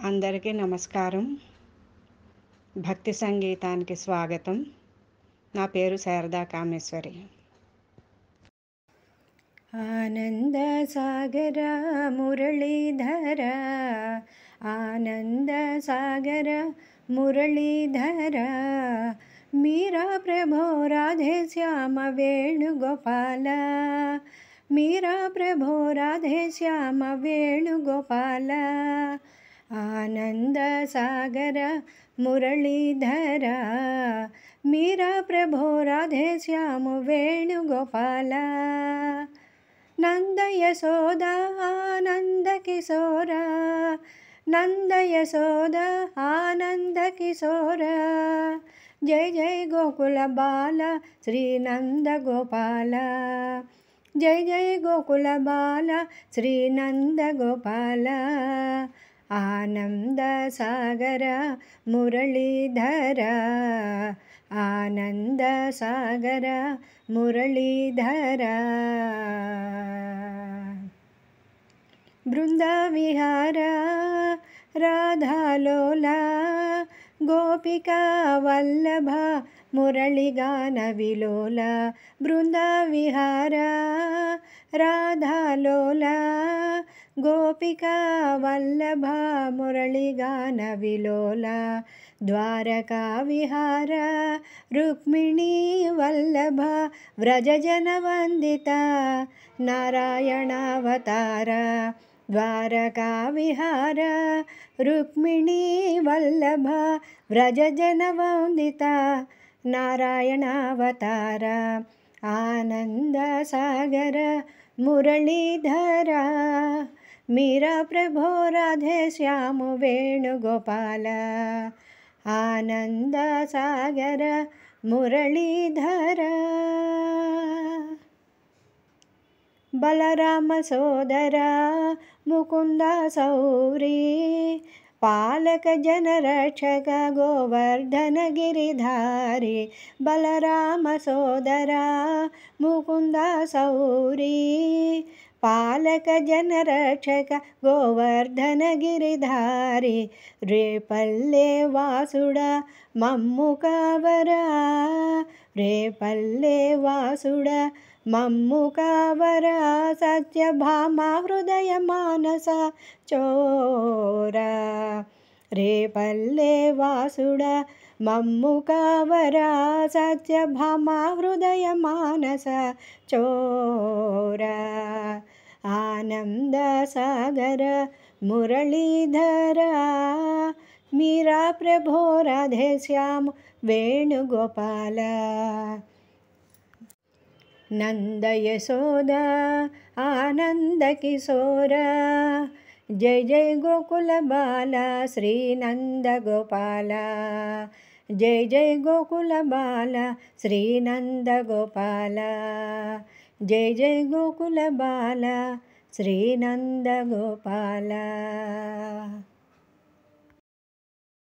అందరికీ నమస్కారం. భక్తి సంగీతానికి స్వాగతం. నా పేరు శారదా కామేశ్వరి. ఆనంద సాగర మురళీధర, ఆనంద సాగర మురళీధర, మీరా ప్రభో రాధే శ్యామ వేణుగోపాల, మీరా ప్రభో రాధే శ్యామ వేణుగోపాల. ఆనంద సాగర మురళీధర, మీరా ప్రభో రాధే శ్యామ వేణుగోపాల. నంద యశోద ఆనంద కిశోర, నంద యశోద ఆనంద కిశోర, జయ జయ గోకుల బాల శ్రీ నంద గోపాల, జయ జయ గోకుల బాల శ్రీ నంద గోపాల. ఆనంద సాగర మురళీధర, ఆనంద సాగర మురళీధర. బృంద విహార రాధాలోల, గోపికా వల్లభ మురళిగాన విలోల. బృంద విహార రాధాలోల, గోపికా వల్లభ మురళిగాన విలోల. ద్వారకా విహార రుక్మిణీ వల్లభ, వ్రజజన వందిత నారాయణావతార. ద్వారకా విహార రుక్మిణీ వల్లభ, వ్రజజన వందిత నారాయణావతార. ఆనంద సాగర మురళీధర, మీరా ప్రభో రాధే శ్యామ వేణుగోపాల. ఆనంద సాగర మురళీధర. బలరామ సోదర ముకుంద సౌరీ, పాలక జనరక్షక గోవర్ధన గిరిధారి. బలరామ సోదర ముకుంద సౌరీ, పాలక జనరక్షక గోవర్ధన గిరిధారి. రేపల్లె వాసుడ మమ్ము కావరా, రేపల్లె వాసుడ మమ్ము కావరా. సత్యభామ హృదయ మానస చోర, రేపల్లె వాసుడ మమ్ము కావరా. సత్యభామ హృదయ మానస చోర. ఆనంద సాగర మురళీధర, మీరా ప్రభో రాధే శ్యామ వేణుగోపాల. నంద యశోద ఆనంద కిశోర, జయ జయ గోకుల బాల శ్రీ నంద గోపాల, జయ జయ గోకుల బాల శ్రీ నంద గోపాల, జయ జయ గోకుల బాల శ్రీ నంద గోపాల.